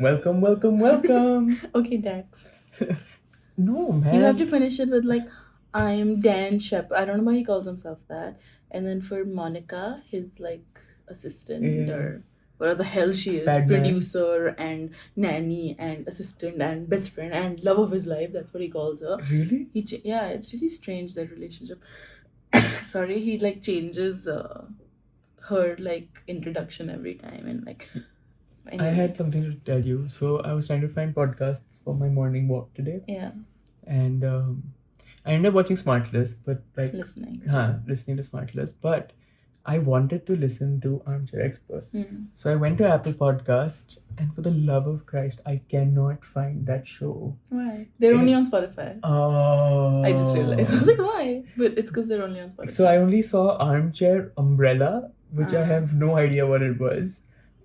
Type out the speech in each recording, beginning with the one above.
Welcome. Okay, Dex. No, man. You have to finish it with like, I'm Dan Shep. I don't know why he calls himself that. And then for Monica, his like assistant or whatever the hell she is, Bad man. producer and nanny and assistant and best friend and love of his life. That's what he calls her. Really? Yeah, it's really strange, that relationship. Sorry, he like changes her like introduction every time and like. I had something to tell you. So I was trying to find podcasts for my morning walk today, Yeah, and I ended up watching Smartless, but like listening. listening to Smartless. But I wanted to listen to Armchair Expert, Mm. so I went to Apple Podcast, and for the love of Christ, I cannot find that show. Why? They're only on Spotify. Oh. I just realized. I was like, why? But it's because they're only on Spotify. So I only saw Armchair Umbrella, which I Ah. have no idea what it was.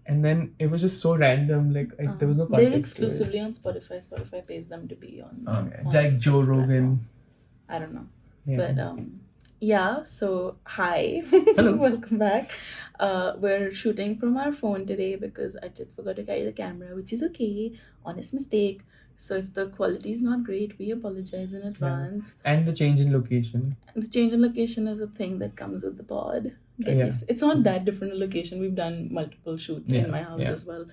And then it was just so random, like there was no context. They're exclusively on Spotify. Spotify pays them to be on. Okay. on Like Joe this Rogan. platform. I don't know. Yeah. But yeah, so hi. Hello. Welcome back. We're shooting from our phone today because I just forgot to carry the camera, which is okay. Honest mistake. So if the quality is not great, we apologize in advance. And the change in location. And the change in location is a thing that comes with the pod. Yeah. It's not that different a location. We've done multiple shoots in Yeah, my house yeah. as well.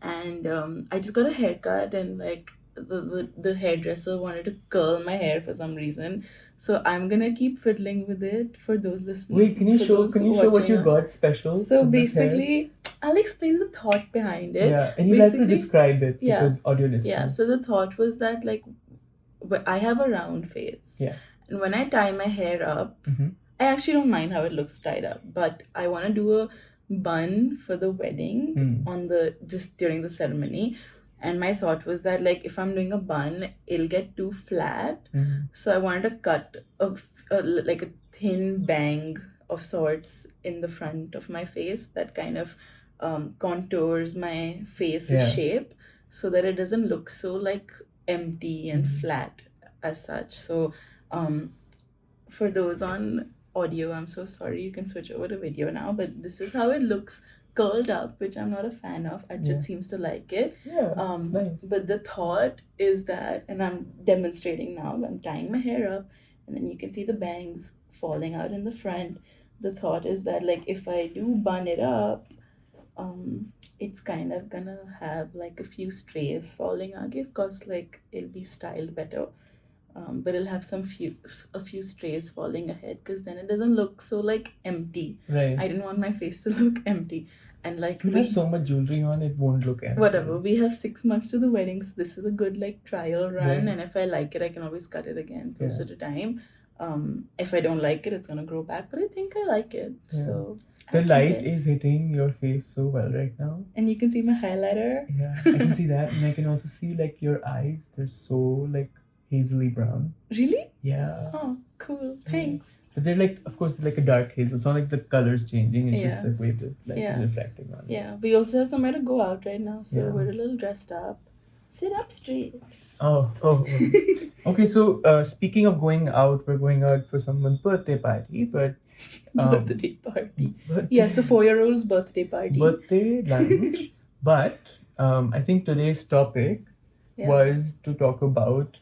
And I just got a haircut, and like the hairdresser wanted to curl my hair for some reason. So I'm gonna keep fiddling with it for those listening. Wait, can you for show those what watching you us. got special? So with this hair? basically, I'll explain the thought behind it. Yeah, and you have to basically- describe it Yeah. because audio listeners. Yeah, so the thought was that like I have a round face. Yeah. And when I tie my hair up, Mhm. I actually don't mind how it looks tied up, but I want to do a bun for the wedding on the just during the ceremony. And my thought was that like if I'm doing a bun, it'll get too flat. Mhm. So I wanted to cut like a thin bang of sorts in the front of my face that kind of contours my face's Yeah. shape so that it doesn't look so like empty and Mhm. flat as such. So for those on audio, I'm so sorry, you can switch over to video now, but this is how it looks curled up, which I'm not a fan of. Archit Yeah. seems to like it. Yeah, it's nice. But the thought is that, and I'm demonstrating now, I'm tying my hair up, and then you can see the bangs falling out in the front. The thought is that, like, if I do bun it up, it's kind of gonna have like a few strays falling out. Of course, like it'll be styled better, but it'll have a few strays falling ahead because then it doesn't look so like empty. Right. I didn't want my face to look empty, and like You have so much jewelry on, it won't look empty. whatever. We have 6 months to the wedding, so this is a good like trial run. Right. And if I like it, I can always cut it again closer Yeah. to time. If I don't like it, it's gonna grow back. But I think I like it. Yeah. So The I'll keep light it. is hitting your face so well right now. And you can see my highlighter. Yeah, I can see that, and I can also see like your eyes. They're so like hazily brown. Really? Yeah, Oh, cool. Thanks. but they're like, of course, they're like a dark hazel. It's not like the color's changing. It's just Yeah. the way the light Yeah. is reflecting on it. Yeah, we also have somewhere to go out right now, so Yeah. we're a little dressed up. Sit up straight. Oh. Okay, so speaking of going out, we're going out for someone's birthday party, but Birthday party. birthday- Yes, a 4-year-old's birthday party. birthday lunch. But I think today's topic Yeah. was to talk about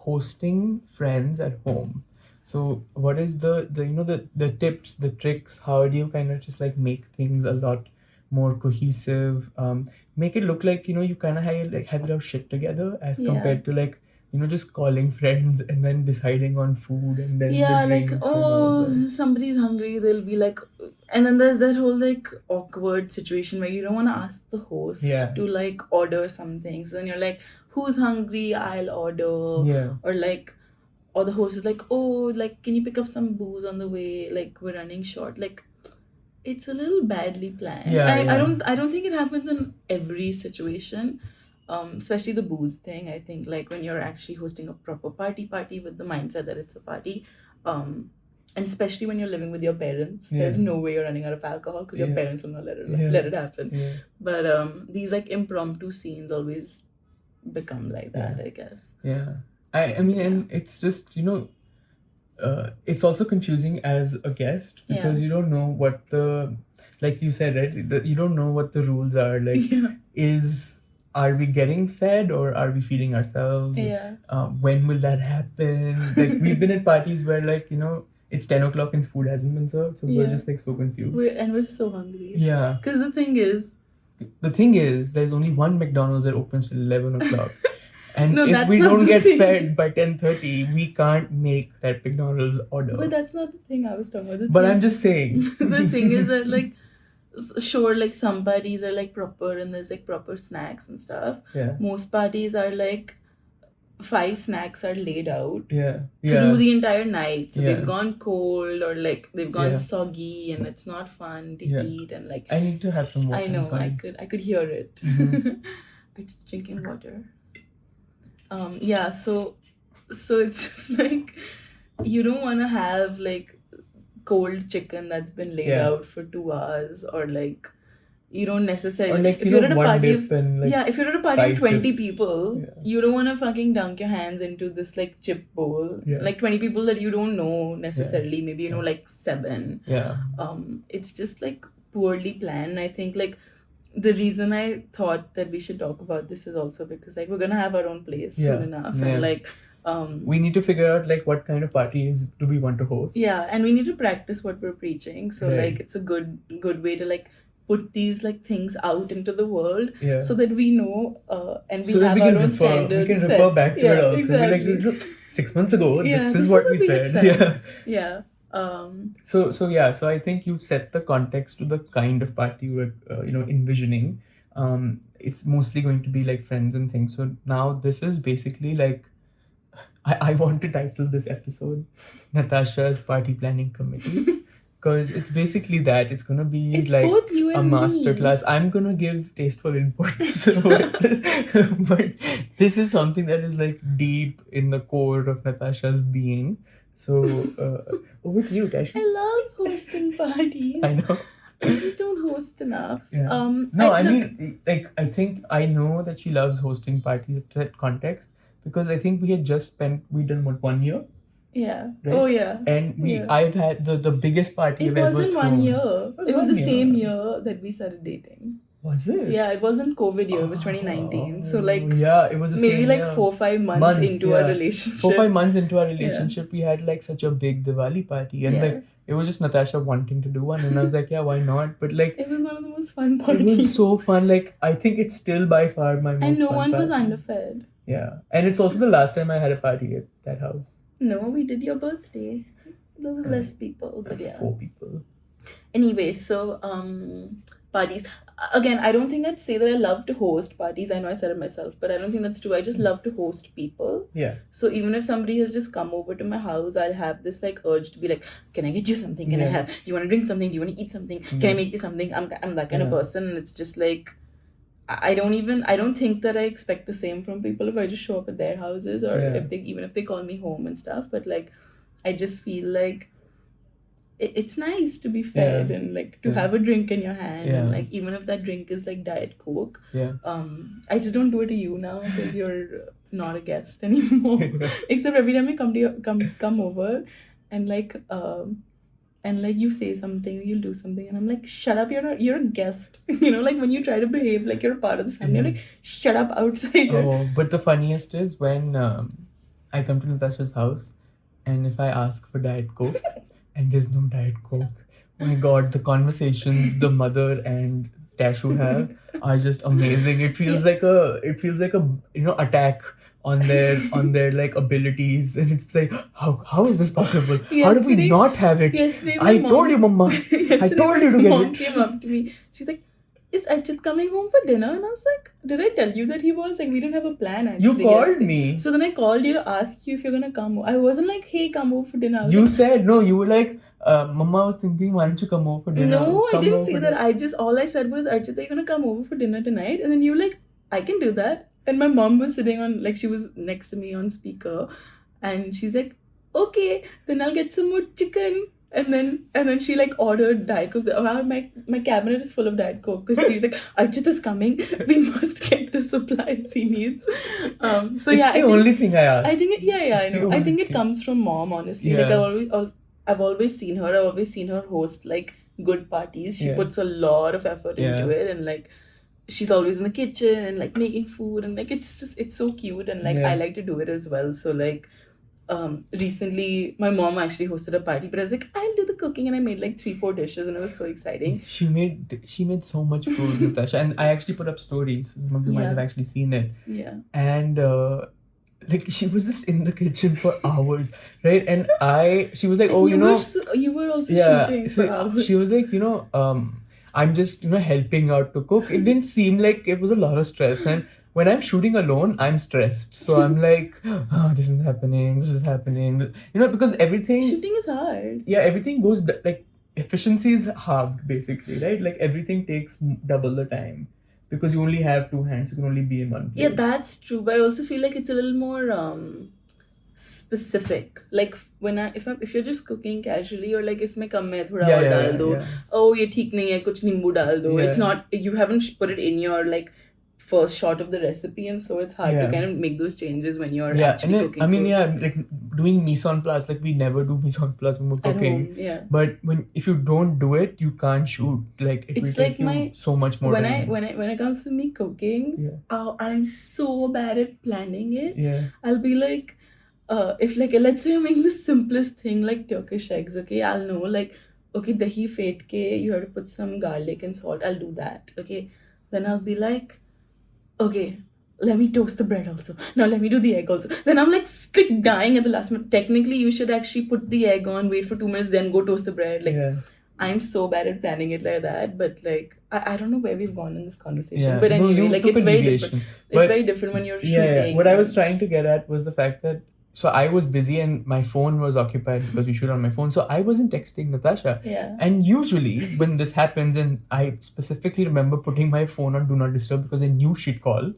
hosting friends at home. So what is the tips, the tricks? How do you kind of just like make things a lot more cohesive? Make it look like you kind of have your shit together as Yeah. compared to like just calling friends and then deciding on food and then Yeah, the like, drinks and all that. somebody's hungry, they'll be like, and then there's that whole like awkward situation where you don't want to ask the host Yeah. to like order something. So then you're like, who's hungry? I'll order. Yeah. Or like, or the host is like, oh, like, can you pick up some booze on the way? Like, we're running short. Like, it's a little badly planned. Yeah, I yeah. don't think it happens in every situation. Especially the booze thing. I think like when you're actually hosting a proper party with the mindset that it's a party. And especially when you're living with your parents, there's Yeah. no way you're running out of alcohol because your Yeah. parents will not let Yeah. let it happen. Yeah. But these like impromptu scenes always become like that, I guess. Yeah. I mean, and it's just, it's also confusing as a guest because you don't know what like you said, right? You don't know what the rules are. Like, Yeah. is are we getting fed or are we feeding ourselves? Yeah. When will that happen? Like we've been at parties where like it's 10 o'clock and food hasn't been served, so we're Yeah. just like so confused. We're so hungry. Yeah. Because the thing is, There's only one McDonald's that opens till 11 o'clock. And No, if that's we not don't the get thing. fed by 10:30, we can't make that McDonald's order. But that's not the thing I was talking about. But I'm just saying. The thing is that like sure, like some parties are like proper and there's like proper snacks and stuff. Yeah. Most parties are like 5 snacks are laid out Yeah. through the entire night. So Yeah. they've gone cold or like they've gone Yeah. soggy and it's not fun to Yeah. eat and like I need to have some water. I know, sorry. I could hear it. Mhm. I'm just drinking water. Yeah, so it's just like you don't want to have like cold chicken that's been laid Yeah. out for 2 hours or like you don't necessarily Or like if you're at a one party dip and like yeah, if you're at a party of fried 20 chips. people, Yeah. you don't want to fucking dunk your hands into this like chip bowl. Yeah. Like 20 people that you don't know necessarily, maybe you know Yeah. like 7. Yeah. It's just like poorly planned. I think like the reason I thought that we should talk about this is also because like we're gonna have our own place Yeah. soon enough Yeah. and like We need to figure out like what kind of parties do we want to host. yeah, and we need to practice what we're preaching. So Right. like it's a good way to like put these like things out into the world Yeah. so that we know and we So that have we our can own refer, standards. we can set. refer back to Yeah, it also. exactly. Be like, 6 months ago, Yeah, this is what we had said. Yeah. Yeah. So I think you've set the context to the kind of party we're envisioning. It's mostly going to be like friends and things. So now this is basically like I want to title this episode Natasha's Party Planning Committee. Because it's basically that. It's gonna be It's like both you a and master me. class. I'm gonna give tasteful inputs, but this is something that is like deep in the core of Natasha's being. So over to you, Tasha. I love hosting parties. I know. I just don't host enough. Yeah. No, I mean, like, I think I know that she loves hosting parties to that context because I think we done what, 1 year? Yeah. Right? Oh yeah. And Yeah. I've had the biggest party It I've ever wasn't thrown. 1 year. was It was 1 the year. same year that we started dating. Was it? Yeah, it wasn't COVID year. It was 2019. So like yeah, it was the maybe same like year. 4-5 months into our yeah. relationship. 4-5 months into our relationship, we had like such a big Diwali party, and Yeah. like it was just Natasha wanting to do one, and I was like, yeah, why not? But like It was one of the most fun it parties. was so fun. Like I think it's still by far my most and no fun one was party. underfed. Yeah, and it's also the last time I had a party at that house. No, we did your birthday. There was less people, but yeah. 4 people. Anyway, so parties. Again, I don't think I'd say that I love to host parties. I know I said it myself, but I don't think that's true. I just love to host people. Yeah. So even if somebody has just come over to my house, I'll have this like urge to be like, can I get you something? Can I Yeah. have? You want to drink something? Do you want to eat something? Can I make you something? I'm that kind of Yeah. person, and it's just like I don't think that I expect the same from people if I just show up at their houses or Yeah. if they call me home and stuff. But like, I just feel like it's nice to be fed Yeah. and like to Yeah. have a drink in your hand and Yeah. like even if that drink is like Diet Coke. Yeah. I just don't do it to you now because you're not a guest anymore. Except every time you come over and like you say something, you'll do something, and I'm like, shut up, you're a guest. Like when you try to behave like you're a part of the family, I'm like, shut up, outsider. Oh, but the funniest is when I come to Natasha's house, and if I ask for Diet Coke, and there's no Diet Coke, my God, the conversations the mother and Tashu have are just amazing. It feels like a attack on their like abilities, and it's like how is this possible? How do we Yesterday- not have it? Yesterday, I my told you, mom- Mama. Yesterday, told you to my get mom it. came up to me. She's like, is Archit coming home for dinner? And I was like, did I tell you that he was? Like, we didn't have a plan actually. You called yesterday. me. So then I called you to ask you if you're gonna come. I wasn't like, hey, come over for dinner. I was You like, said no. You were like, Mama was thinking, why don't you come over for dinner? no, I Come didn't over say for that. dinner." All I said was, Archit, are you gonna come over for dinner tonight? And then you were like, I can do that. And my mom was sitting on, like, she was next to me on speaker, and she's like, okay, then I'll get some more chicken. And then she like ordered Diet Coke. Wow, my cabinet is full of Diet Coke because she's like, Archit is coming. We must get the supplies he needs. So It's yeah, the only thing I asked. I think I know. I think it Okay. comes from mom, honestly. Yeah. Like I've always seen her host like good parties. She Yeah. puts a lot of effort Yeah. into it, and like she's always in the kitchen and like making food, and like it's so cute, and like I Yeah. like to do it as well. So like recently my mom actually hosted a party, but I was like, I'll do the cooking, and I made like 3 4 dishes, and it was so exciting. She made so much food, Natasha, and I actually put up stories. Some of you might Yeah. have actually seen it. Yeah. And like she was just in the kitchen for hours, right? And she was like, oh, You were also yeah. shooting So for hours. she was like, I'm just helping out to cook. It didn't seem like it was a lot of stress, and when I'm shooting alone, I'm stressed. So I'm like, oh, this is happening, this is happening, because everything, Shooting is hard. yeah, everything goes like efficiency is halved basically, right? Like everything takes double the time because you only have two hands, you can only be in one place. Yeah, that's true. But I also feel like it's a little more specific. Like when if you're just cooking casually, or like इसमें कम है थोड़ा Yeah, और yeah, डाल yeah, दो. yeah. Oh, ये ठीक नहीं है, कुछ नींबू डाल दो. It's Yeah. not, you haven't put it in your like first shot of the recipe, and so it's hard to Yeah. kind of make those changes when you're Yeah, actually and then, cooking I mean, food yeah, like doing mise en place, like we never do mise en place when we're at cooking. home. Yeah. But if you don't do it, you can't shoot. Like it will It's take like you so much more when time. when it comes to me cooking, Yeah. oh, I'm so bad at planning it. Yeah. I'll be like, if like let's say I'm making the simplest thing like Turkish eggs, okay, I'll know like, okay, dahi fetke, you have to put some garlic and salt. I'll do that, okay. Then I'll be like, okay, let me toast the bread also. Now let me do the egg also. Then I'm like strict dying at the last minute. Technically, you should actually put the egg on, wait for 2 minutes, then go toast the bread. Like Yeah. I'm so bad at planning it like that, but like I don't know where we've gone in this conversation. Yeah. But No, anyway, you like took it's a very deviation. different. It's But- very different when you're Yeah, shooting. what I was and- trying to get at was the fact that I was busy and my phone was occupied because we shoot on my phone. So I wasn't texting Natasha. Yeah. And usually when this happens, and I specifically remember putting my phone on Do Not Disturb because I knew she'd call.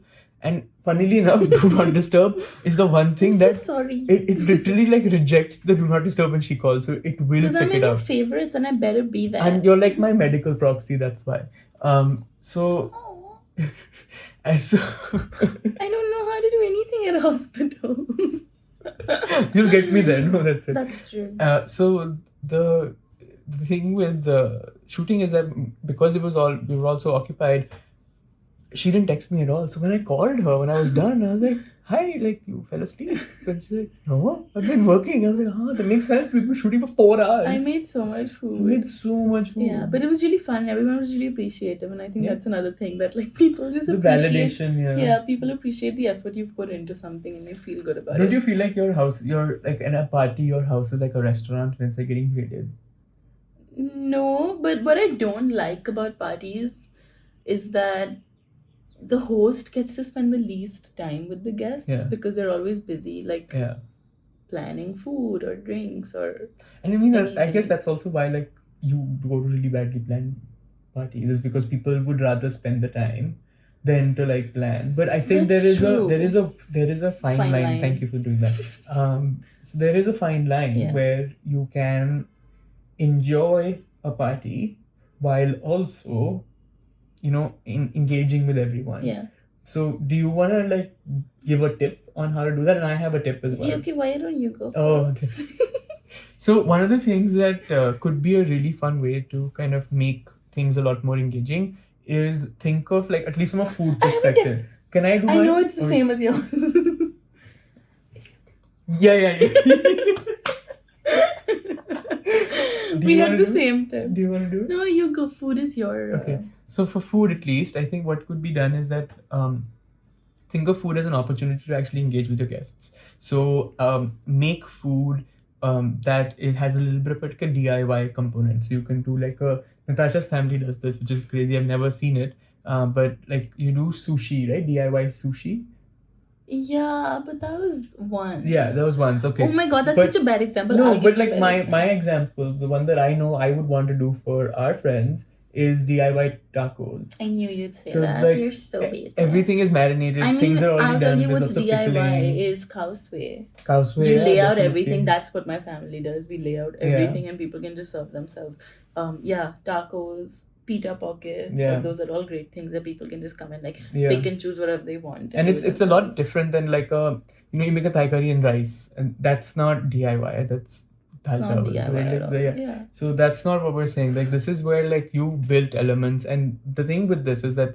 And funnily enough, Do Not Disturb is the one thing I'm that so sorry. it literally like rejects the Do Not Disturb when she calls. So it will Because I'm pick in it your up. favorites, and I better be there. And you're like my medical proxy, that's why. So Aw, as I don't know how to do anything at a hospital. you'll get me there. No, that's it. That's true. So the thing with the shooting is that because we were also occupied, she didn't text me at all. So when I called her when I was done, I was like, "Hi, like you fell asleep?" And she's like, "No, I've been working." I was like, "Huh, that makes sense. We've been shooting for 4 hours." I made so much You food. made so much food. Yeah, but it was really fun. Everyone was really appreciative, and I think Yeah. that's another thing that like people just the appreciate. validation, yeah. Yeah, people appreciate the effort you've put into something, and they feel good about Don't it. you feel like you're like in a party, your house is like a restaurant and it's like getting raided? No, but what I don't like about parties is that the host gets to spend the least time with the guests Yeah. because they're always busy, like Yeah. planning food or drinks or. And I mean, I Anything. guess that's also why like you go to really badly planned parties is because people would rather spend the time than to like plan. But I think That's true. there is a fine Fine line. line. Thank you for doing that. So there is a fine line Yeah. where you can enjoy a party while also engaging with everyone. Yeah. So do you want to like give a tip on how to do that? And I have a tip as well. Yeah, okay, why don't you go? Oh, first? So one of the things that could be a really fun way to kind of make things a lot more engaging is think of like at least from a food I have a tip. perspective. Can I do I mine? know it's the Or- same as yours. Yeah. We you had wanna the do it? same tip. Do you want to do it? No, you go. Food is your. Okay. So for food, at least, I think what could be done is that think of food as an opportunity to actually engage with your guests. So make food that it has a little bit of like a DIY component. So you can do like Natasha's family does this, which is crazy. I've never seen it. But like you do sushi, right? DIY sushi. Yeah, but that was one. Yeah, that was once. Okay. Oh my god, that's But- such a bad example. No, I'll give but you a like better my example. example, the one that I know I would want to do for our friends is DIY tacos. I knew you'd say 'Cause, that. like, You're so basic. Everything is marinated. I mean, Things are already I'll done. tell you There's what's lots of DIY pickling. is Kausway. Kausway, You yeah, lay out definitely. everything. That's what my family does. We lay out Yeah. everything, and people can just serve themselves. Yeah, tacos, pita pockets. Yeah. Those are all great things that people can just come and like Yeah. pick and choose whatever they want. And do it's it a lot themselves. different than like you make a Thai curry and rice, and that's not DIY. That's dal It's not chawal. DIY Right? at Like, all. yeah. Yeah. So that's not what we're saying. Like this is where like you built elements, and the thing with this is that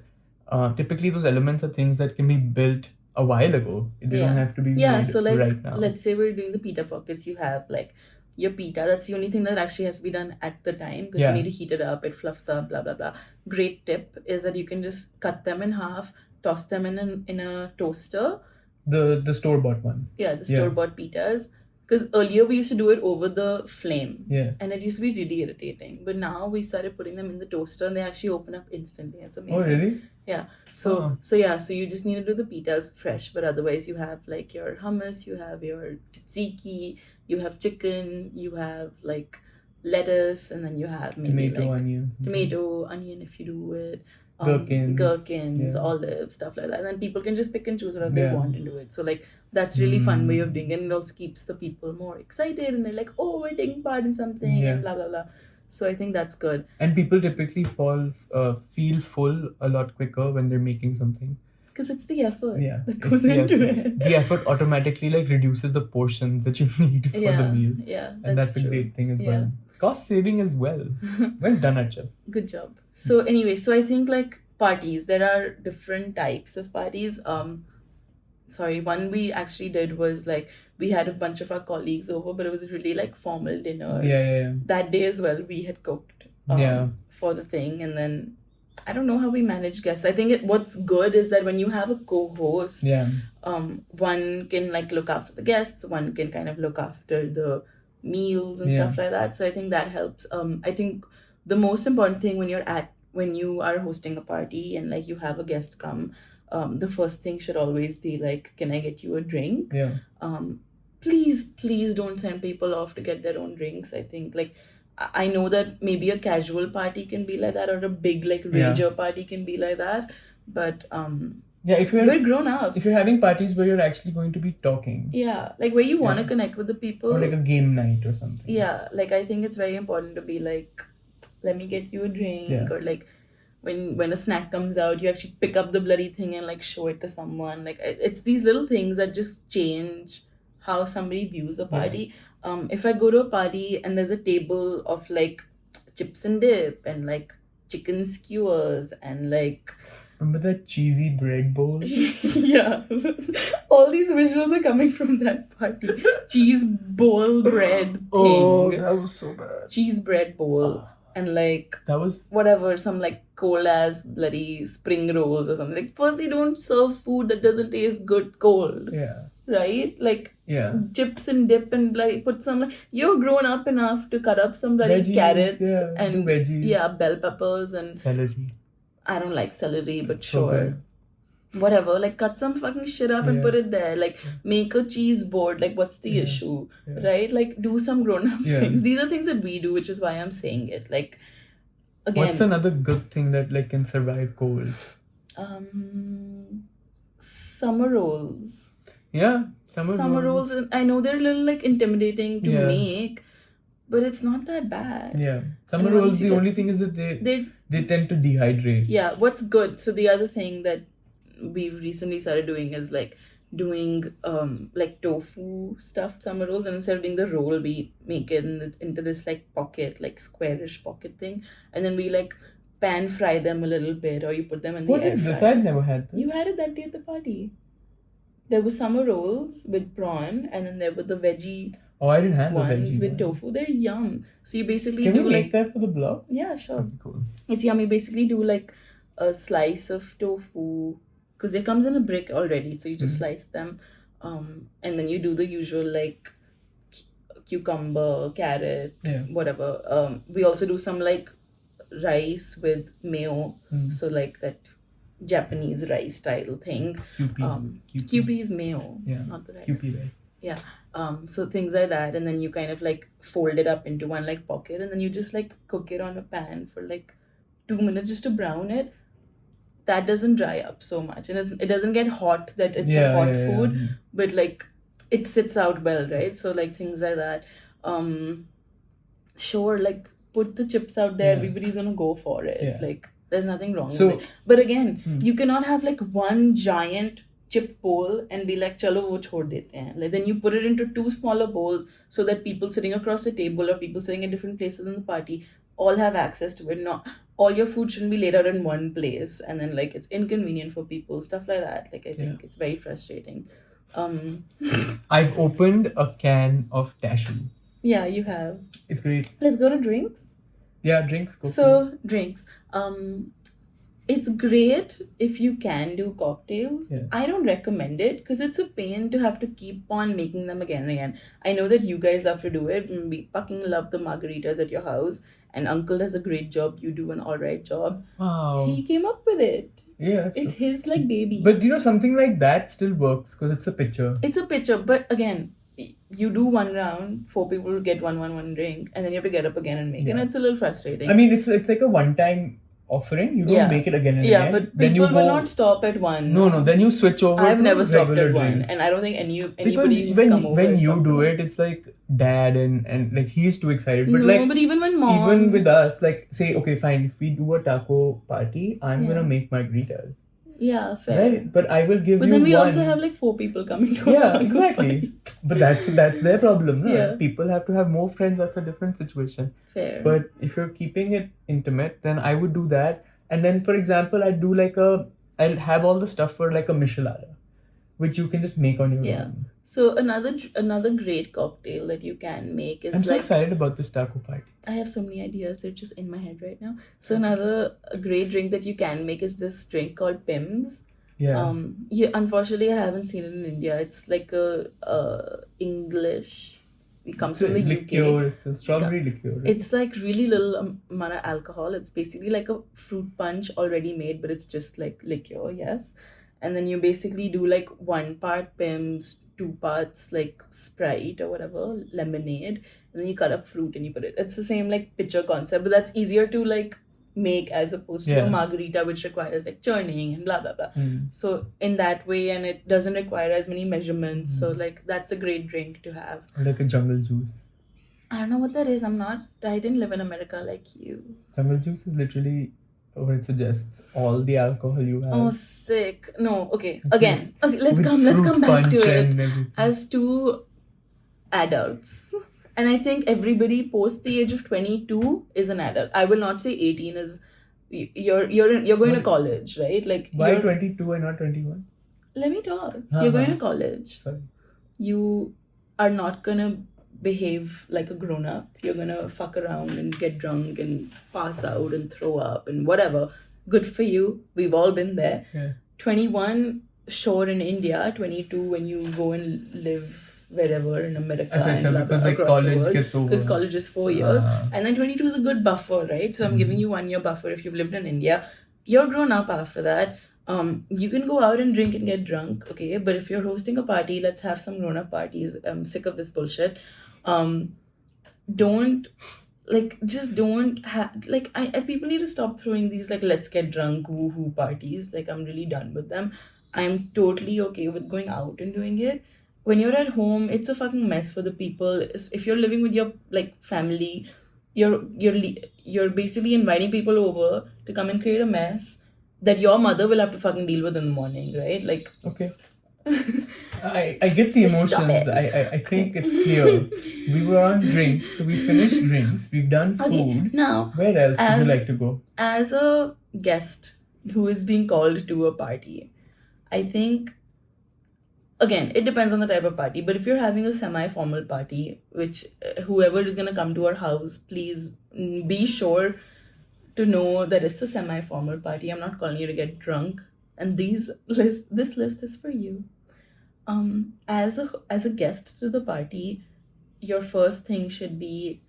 typically those elements are things that can be built a while ago. They don't Yeah. have to be Yeah, made so like right now. let's say we're doing the pita pockets, you have like your pita. That's the only thing that actually has to be done at the time because you Yeah. need to heat it up, it fluffs up, blah blah blah. Great tip is that you can just cut them in half, toss them in a toaster. The store bought ones. Yeah, the Yeah. store bought pitas. Because earlier we used to do it over the flame. Yeah. And it used to be really irritating. But now we started putting them in the toaster and they actually open up instantly. It's amazing. Oh really? Yeah. So Oh. so you just need to do the pitas fresh, but otherwise you have like your hummus, you have your tzatziki, you have chicken, you have like lettuce, and then you have maybe Tomato, like onion. tomato, onion if you do it, Gherkins. Yeah. olives, stuff like that. And then people can just pick and choose whatever they Yeah. want into it. So like that's really fun way of Mm. doing it, and it also keeps the people more excited and they're like, oh, we're taking part in something Yeah. and blah blah blah. So I think that's good. And people typically feel full a lot quicker when they're making something. Because it's the effort Yeah, that it's goes the into effort. it. The effort automatically like reduces the portions that you need for the meal, Yeah, and that's a true. great thing as Yeah. well. Cost saving as well. Well done, Archit. Good job. So anyway, so I think like parties, there are different types of parties. Sorry, one we actually did was like we had a bunch of our colleagues over, but it was really like formal dinner. Yeah. That day as well, we had cooked Yeah. for the thing, and then I don't know how we manage guests. I think what's good is that when you have a co-host, Yeah. one can like look after the guests, one can kind of look after the meals and Yeah. stuff like that. So I think that helps. I think the most important thing when you are hosting a party and like you have a guest come, the first thing should always be like, can I get you a drink? Yeah. Please don't send people off to get their own drinks. I think like I know that maybe a casual party can be like that, or a big like rager party can be like that, but Yeah, if we're grown ups. if you're having parties where you're actually going to be talking, Yeah, like where you want to Yeah. connect with the people. or like a game night or something. Yeah, like I think it's very important to be like, let me get you a drink, Yeah. or like when a snack comes out, you actually pick up the bloody thing and like show it to someone. Like it's these little things that just change how somebody views a party. If I go to a party and there's a table of like chips and dip and like chicken skewers and like Remember that cheesy bread bowl? yeah, all these visuals are coming from that party. Cheese bowl bread thing. Oh, that was so bad. Cheese bread bowl. And like That was whatever, some like cold ass bloody spring rolls or something. Like first they don't serve food that doesn't taste good cold. yeah. Right? Like Yeah. chips and dip and like put some like you're grown up enough to cut up some bloody Veggies, carrots yeah, and do veggies. yeah, bell peppers and Celery. I don't like celery, but So sure. good. Whatever, like cut some fucking shit up and Yeah. put it there. Like make a cheese board. Like what's the Yeah. issue? Yeah. Right? Like do some grown up Yeah. things. These are things that we do, which is why I'm saying it. Like again, What's another good thing that like can survive cold? summer rolls. Yeah, Summer rolls. I know they're a little like intimidating to Yeah. make, but it's not that bad. Yeah, summer And rolls. once you The get- only thing is that They they tend to dehydrate. yeah. What's good? So the other thing that we've recently started doing is like doing like tofu stuffed summer rolls, and instead of doing the roll, we make it into this like pocket, like squarish pocket thing, and then we like pan fry them a little bit, or you put them in the What air is this? fryer. I've never had this. You had it that day at the party. There were summer rolls with prawn, and then there were the veggie Oh, I didn't have the ones veggie with one. tofu. They're yum. So you basically Can we do make like that for the blog? yeah, sure. Okay, cool. It's yummy. Basically, do like a slice of tofu because it comes in a brick already. So you just slice them, and then you do the usual like cucumber, carrot, Yeah. whatever. We also do some like rice with mayo. So like that Japanese rice style thing. QP. QP is mayo, Yeah. not the rice. QP, right? Yeah. So things like that, and then you kind of like fold it up into one like pocket, and then you just like cook it on a pan for like 2 minutes just to brown it. That doesn't dry up so much, and it doesn't get hot that it's a hot food, but like it sits out well, right? So like things like that. Sure, like put the chips out there. Yeah. Everybody's gonna go for it. Yeah. Like there's nothing wrong So- with it. But again, Hmm. you cannot have like one giant chip bowl and be like, chalo wo chhod dete hain. Like then you put it into two smaller bowls so that people sitting across the table or people sitting at different places in the party all have access to it. No, all your food shouldn't be laid out in one place, and then like it's inconvenient for people, stuff like that. Like I think it's very frustrating. Um, I've opened a can of Tashu. yeah, you have. It's great. Let's go to drinks. Yeah, drinks. Go for it. So drinks. It's great if you can do cocktails. Yeah. I don't recommend it because it's a pain to have to keep on making them again and again. I know that you guys love to do it. We fucking love the margaritas at your house, and Uncle does a great job. You do an alright job. Wow. He came up with it. Yeah, that's It's true. his like baby. But you know, something like that still works because it's a picture. It's a picture, but again, you do one round, 4 people get one drink, and then you have to get up again and make it. And Yeah. it's a little frustrating. I mean, it's like a one-time offering. You don't Yeah. make it again and Yeah, again. but Then people you will go. not stop at one. No. Then you switch over. I've to never stopped regular at one, drinks. and I don't think anybody Because who's when come over when has you stopped do at it, it's like dad and like he's too excited. But no, like but even when mom, even with us, like say okay fine, if we do a taco party, I'm Yeah. gonna make margaritas. yeah, fair. Right? But I will give But you then we'll one. also have like 4 people coming to our Yeah, taco exactly. party. But that's their problem, no? Yeah. People have to have more friends. That's a different situation. Fair. But if you're keeping it intimate, then I would do that. And then, for example, I'll have all the stuff for like a michelada, which you can just make on your Yeah. own. So another great cocktail that you can make is I'm so like excited about this taco party. I have so many ideas. They're just in my head right now. So another great drink that you can make is this drink called Pims. Yeah. Yeah, unfortunately, I haven't seen it in India. It's like a English. It comes It's from a the liqueur. UK. It's a strawberry liqueur. Right? It's like really little amount of alcohol. It's basically like a fruit punch already made, but it's just like liqueur, yes. And then you basically do like 1 part Pims, 2 parts like Sprite or whatever, lemonade, and then you cut up fruit and you put it. It's the same like pitcher concept, but that's easier to like make as opposed to Yeah. a margarita, which requires like churning and blah blah blah. Mm. So in that way, and it doesn't require as many measurements. So like that's a great drink to have. Or like a jungle juice. I don't know what that is. I didn't live in America like you. Jungle juice is literally what it suggests. All the alcohol you have. Oh, sick. No, okay. Again. Okay, let's With come fruit back to punch it. and everything. As two adults. And I think everybody post the age of 22 is an adult. I will not say 18 is you're going to What- college, right? Like Why you're- 22 and not 21? let me talk. Uh-huh. You're going to college. Sorry. You are not gonna behave like a grown up. You're gonna fuck around and get drunk and pass out and throw up and whatever. Good for you. We've all been there. Yeah. 21, sure, in India. 22 when you go and live wherever in America. Etc. and blah, Because blah, like across the college world. gets over. Because college is 4 years. Ah. And then 22 is a good buffer, right? So I'm Mhm. giving you 1 year buffer if you've lived in India. You're grown up after that. You can go out and drink and get drunk, okay? But if you're hosting a party, let's have some grown up parties. I'm sick of this bullshit. Don't just don't have people need to stop throwing these like let's get drunk woohoo parties. Like I'm really done with them. I'm totally okay with going out and doing it. When you're at home, it's a fucking mess for the people. If you're living with your like family, you're basically inviting people over to come and create a mess that your mother will have to fucking deal with in the morning, right? Like Okay. I get the Just stop emotions. it. I think it's clear. We were on drinks, so we finished drinks. We've done food. Okay, now Where else would you as- like to go? as a guest who is being called to a party, I think again it depends on the type of party. But if you're having a semi-formal party, which whoever is gonna come to our house, please be sure to know that it's a semi-formal party. I'm not calling you to get drunk, and this list is for you. As a guest to the party, your first thing should be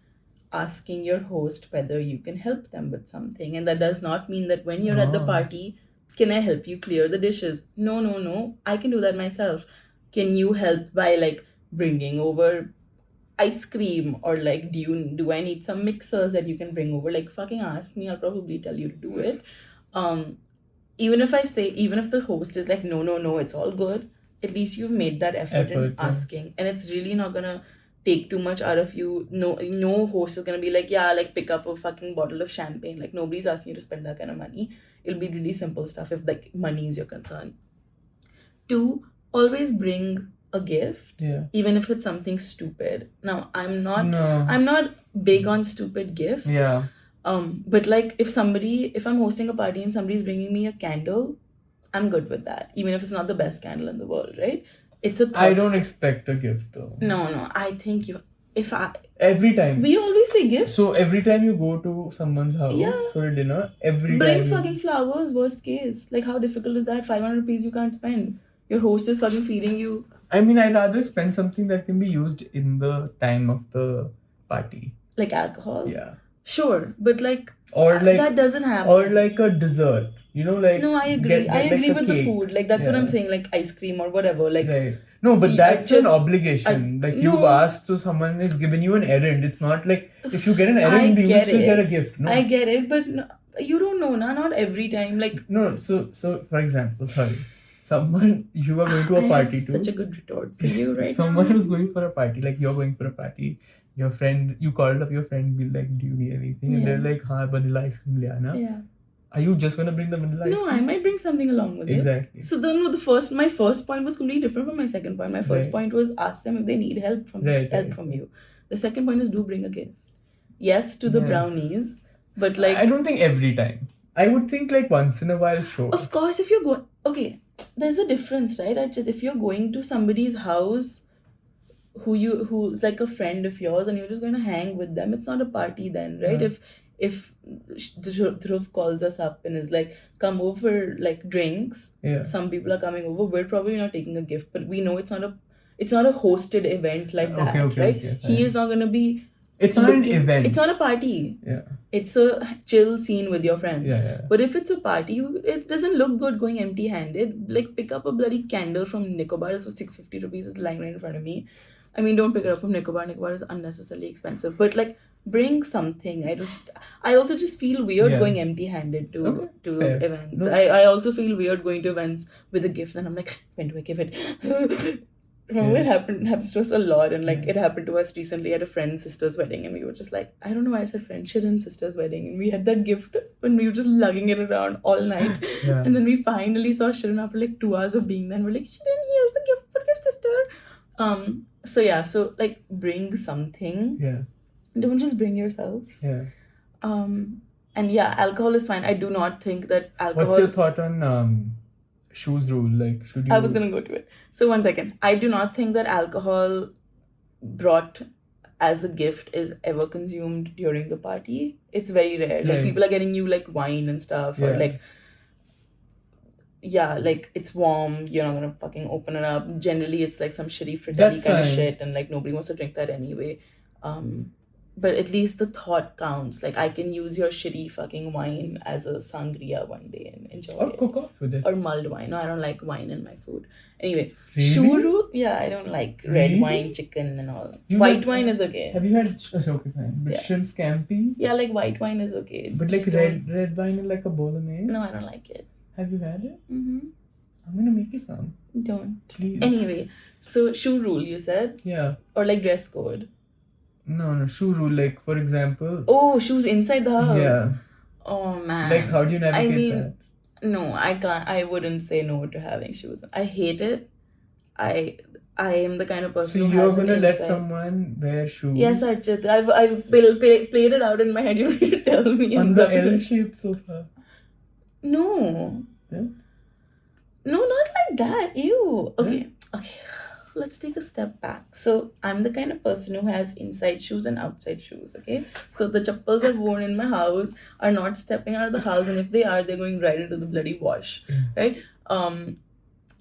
asking your host whether you can help them with something. And that does not mean that when you're at the Oh. party, can I help you clear the dishes? No. I can do that myself. Can you help by like bringing over ice cream, or like do I need some mixers that you can bring over? Like fucking ask me, I'll probably tell you to do it. Even if the host is like no, it's all good, at least you've made that effort in Effort, yeah. asking, and it's really not gonna take too much out of you. No host is gonna be like, yeah, like pick up a fucking bottle of champagne. Like nobody's asking you to spend that kind of money. It'll be really simple stuff if like money is your concern. 2, always bring a gift, Yeah. even if it's something stupid. Now I'm not No. big on stupid gifts. Yeah. But like if I'm hosting a party and somebody's bringing me a candle, I'm good with that, even if it's not the best candle in the world, right? It's a I thought. don't expect a gift though. No, I think if I, Every time. we always say gifts. So every time you go to someone's house Yeah. for a dinner, every Bring time fucking flowers, worst case. Like, how difficult is that? 500 rupees you can't spend. Your host is fucking feeding you. I mean, I'd rather spend something that can be used in the time of the party. Like alcohol? Yeah. Sure, but like, Or like that doesn't happen. Or like a dessert. You know, like No, I agree. get I like agree a with the cake. food. Like, that's what I'm Yeah. saying. Like, ice cream or whatever. Like, Right. No, but that's an obligation. Like you've no. asked, so someone is giving you an errand. It's not like if you get an I errand, you will get still get a it. gift. No. I get it, but no, you don't know, na? Not every time. Like, No. So for example, sorry, someone you are going to a I party have to. such a good retort for you right Someone now. who's going for a party, like you're going for a party. Your friend, you called up your friend, be like, "Do you need anything?" And they're like, "Haan, vanilla ice cream le aana." Yeah. Are you just gonna bring the vanilla ice No, cream? I might bring something along with it. Exactly. So then, no, my first point was completely different from my second point. My first Right. point was ask them if they need help from you. The second point is do bring a gift. Yes, to the Yeah. brownies, but like I don't think every time. I would think like once in a while, sure. of course, if you're going, okay, there's a difference, right? Archit? If you're going to somebody's house who's like a friend of yours and you're just going to hang with them, it's not a party then, right? Yeah. If Dhruv calls us up and is like, come over, like drinks, Yeah. some people are coming over, we're probably not taking a gift, but we know it's not a hosted event like that, right? Okay, He is not going to be It's not an event. It's not a party. Yeah. It's a chill scene with your friends. Yeah. But if it's a party, it doesn't look good going empty-handed. Like, pick up a bloody candle from Nicobar. It's for 650 rupees. It's lying right in front of me. I mean, don't pick it up from Nicobar. Nicobar is unnecessarily expensive. But like, bring something. I also just feel weird going empty-handed to fair. events. No. I also feel weird going to events with a gift, and I'm like, when do I give it? Remember, it happens to us a lot, and like it happened to us recently at a friend's sister's wedding, and we were just like, I don't know why I said friend, Shirin's sister's wedding, and we had that gift when we were just lugging it around all night, Yeah. and then we finally saw Shirin after like 2 hours of being there, and we're like, Shirin, here's a gift for your sister. So yeah, so like bring something. Yeah. Don't just bring yourself. Yeah. And yeah, alcohol is fine. I do not think that alcohol. What's your thought on shoes rule? Like, should you? I was gonna go to it. So 1 second. I do not think that alcohol brought as a gift is ever consumed during the party. It's very rare. Like, Right. people are getting you like wine and stuff, or Yeah. like, yeah, like it's warm, you're not gonna fucking open it up. Generally, it's like some shitty fratelli That's kind of fine. shit, and like nobody wants to drink that anyway. But at least the thought counts. Like, I can use your shitty fucking wine as a sangria one day and enjoy Or it. cook off with it. Or mulled wine. No, I don't like wine in my food. Anyway, Really? shuru, yeah, I don't like red Really? wine, chicken, and all. You White had- wine is okay. Have you had? Okay, fine. But Yeah. shrimp scampi. Yeah, like white wine is okay. But like Just red wine in like a bolognese. No, I don't like it. Have you had it? Mm-hmm. I'm gonna make you some. Don't. Please. Anyway, so shoe rule, you said? Yeah. Or like dress code? No, shoe rule. Like, for example. Oh, shoes inside the house. Yeah. Oh man. Like, how do you navigate I mean, that? no, I can't. I wouldn't say no to having shoes. I hate it. I am the kind of person So who you're has an gonna let inside. someone wear shoes? Yes, Archit. I've played it out in my head. You need to tell me. On the L-shaped sofa. No. Yeah? No, not like that. Ew. Okay. Let's take a step back. So I'm the kind of person who has inside shoes and outside shoes. Okay. So the chappals I've worn in my house are not stepping out of the house, and if they are, they're going right into the bloody wash. Right.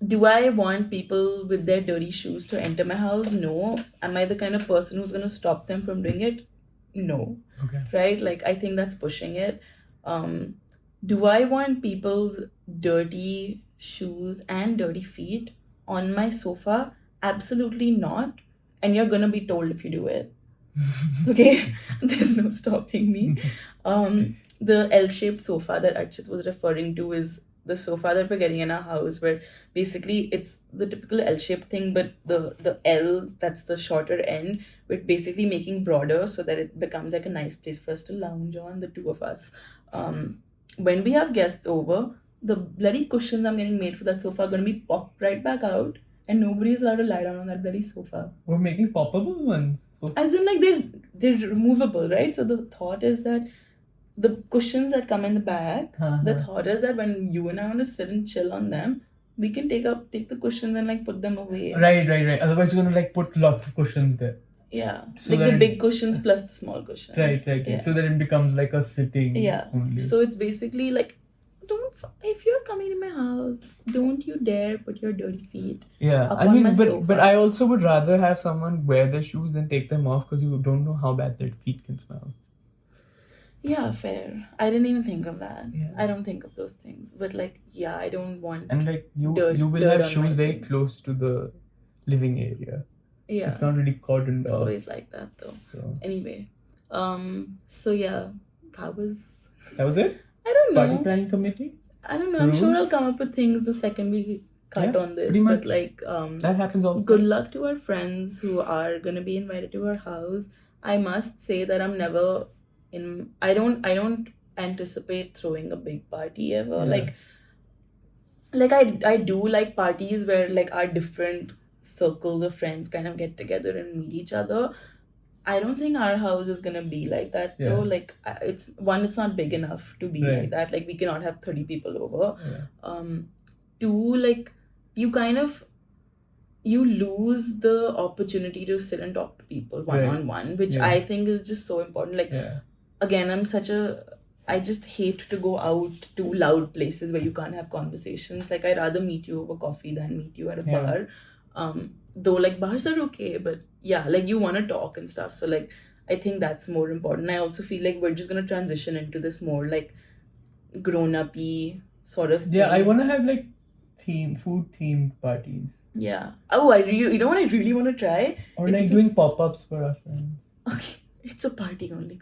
Do I want people with their dirty shoes to enter my house? No. Am I the kind of person who's gonna stop them from doing it? No. Okay. Right? Like, I think that's pushing it. Do I want people's dirty shoes and dirty feet on my sofa? Absolutely not. And you're gonna be told if you do it. Okay? There's no stopping me. The L-shaped sofa that Archit was referring to is the sofa that we're getting in our house, where basically it's the typical L-shaped thing, but the L, that's the shorter end, we're basically making broader so that it becomes like a nice place for us to lounge on, the two of us. When we have guests over, the bloody cushions I'm getting made for that sofa are going to be popped right back out, and nobody's allowed to lie down on that bloody sofa. We're making poppable ones. So As in, like, they're removable, right? So the thought is that the cushions that come in the back, the Uh-huh. thought is that when you and I want to sit and chill on them, we can take the cushions and like put them away. Right. Otherwise, you're gonna like put lots of cushions there. Yeah. So like that the it- big cushions plus the small cushions. Right. Yeah. So that it becomes like a sitting Yeah. only. So it's basically like, if you're coming to my house, don't you dare put your dirty feet Yeah, up I on mean, my but sofa. I also would rather have someone wear their shoes than take them off because you don't know how bad their feet can smell. Yeah, fair. I didn't even think of that. Yeah. I don't think of those things. But like, yeah, I don't want. And like you Dirt- will dirt have on shoes my very things. close to the living area. Yeah. It's not really cordoned It's off. always like that though. So Anyway, so yeah, that was it. I don't know. Party planning committee. I don't know. I'm sure rules? I'll come up with things the second we cut Yeah, on this. pretty But much. like, That happens all the good time. luck to our friends who are gonna be invited to our house. I must say that I'm never in. I don't anticipate throwing a big party ever. Yeah. Like I do like parties where like our different circles of friends kind of get together and meet each other. I don't think our house is gonna be like that though. Yeah. Like it's not big enough to be Right. like that. Like we cannot have 30 people over. Yeah. Two, like you kind of you lose the opportunity to sit and talk to people one Right. on one, which Yeah. I think is just so important. Like Yeah. again, I just hate to go out to loud places where you can't have conversations. Like I'd rather meet you over coffee than meet you at a Yeah. bar. Though like bars are okay, but yeah, like you want to talk and stuff. So like I think that's more important. I also feel like we're just gonna transition into this more like grown-up-y sort of thing. Yeah, I want to have like food themed parties. Yeah. Oh, you know what I really want to try? Or It's like this- doing pop ups for our friends. Okay, it's a party only.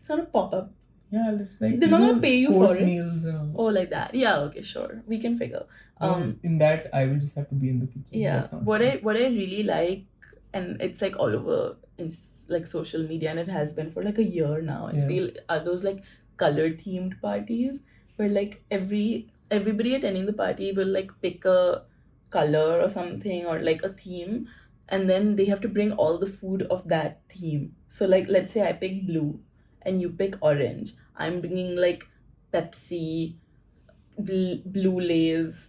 It's not a pop-up. Yeah, let's like They're not gonna pay you course for it. meals and all. Oh, like that. Yeah. Okay. Sure. We can figure. In that, I will just have to be in the kitchen. Yeah. That's not What fun. I really like, and it's like all over in like social media, and it has been for like a year now. I Yeah. feel are those like color themed parties where like everybody attending the party will like pick a color or something or like a theme, and then they have to bring all the food of that theme. So like let's say I pick blue and you pick orange. I'm bringing like Pepsi, blue Lays,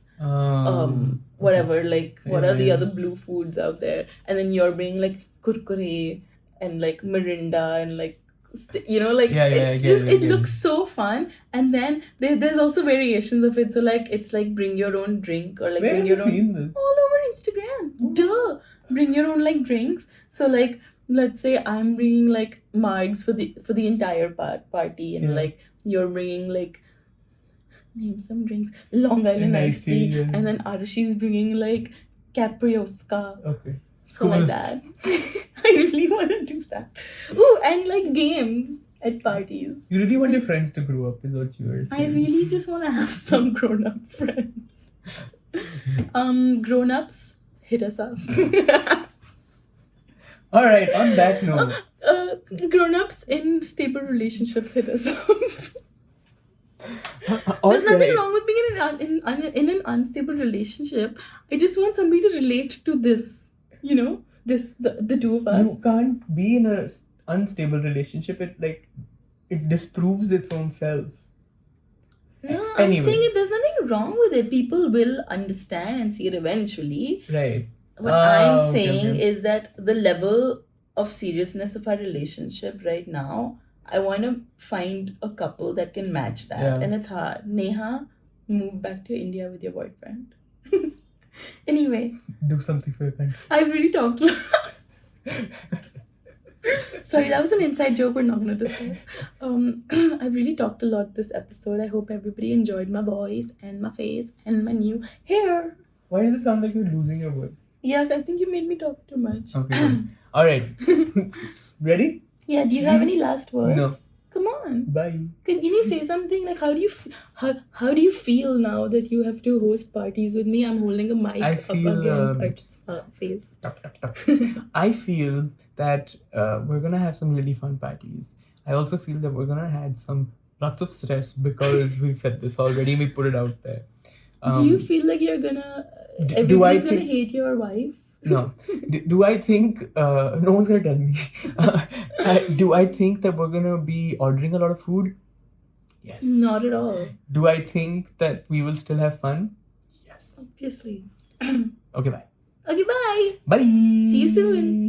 whatever. Like what are the Yeah. other blue foods out there? And then you're bringing like Kurkure and like Mirinda and like like Yeah, I it's get just it, I it get looks so fun. And then there's also variations of it. So like it's like bring your own drink or like Where bring have you your own seen this? all over Instagram. Duh. Bring your own like drinks. So like let's say I'm bringing like margs for the entire party, and Yeah. like you're bringing like name some drinks, Long Island iced tea, yeah. and then Archie's bringing like Caprioska, Okay. so Cool. like that. I really want to do that. Ooh, and like games at parties. You really want your friends to grow up, is what you were I saying. really just want to have some grown-up friends. Grown-ups, hit us up. All right. On that note, Grown-ups in stable relationships, hit us up. all There's nothing right. wrong with being in an unstable relationship. I just want somebody to relate to this. The two of us. You can't be in a unstable relationship. It disproves its own self. No, I'm Anyway. saying there's nothing wrong with it. People will understand and see it eventually. Right. What I'm okay, saying okay. is that the level of seriousness of our relationship right now, I want to find a couple that can match that. Yeah. And it's hard. Neha, move back to India with your boyfriend. Anyway, Do something for your country. I've really talked. Sorry, that was an inside joke we're not going to discuss. I've really talked a lot this episode. I hope everybody enjoyed my voice and my face and my new hair. Why does it sound like you're losing your voice? Yeah, I think you made me talk too much. Okay. Good. All right. Ready? Yeah, do you have any last words? No. Come on. Bye. Can you say something? Like, how do you feel now that you have to host parties with me? I'm holding a mic I up feel, against Archit's face. I feel that we're gonna have some really fun parties. I also feel that we're gonna have lots of stress because we've said this already. We put it out there. Do you feel like you're gonna do I everybody's gonna think- hate your wife? No. Do I think no one's gonna tell me? Do I think that we're gonna be ordering a lot of food? Yes. Not at all. Do I think that we will still have fun? Yes. Obviously. Okay, bye. Okay, bye. Bye. See you soon.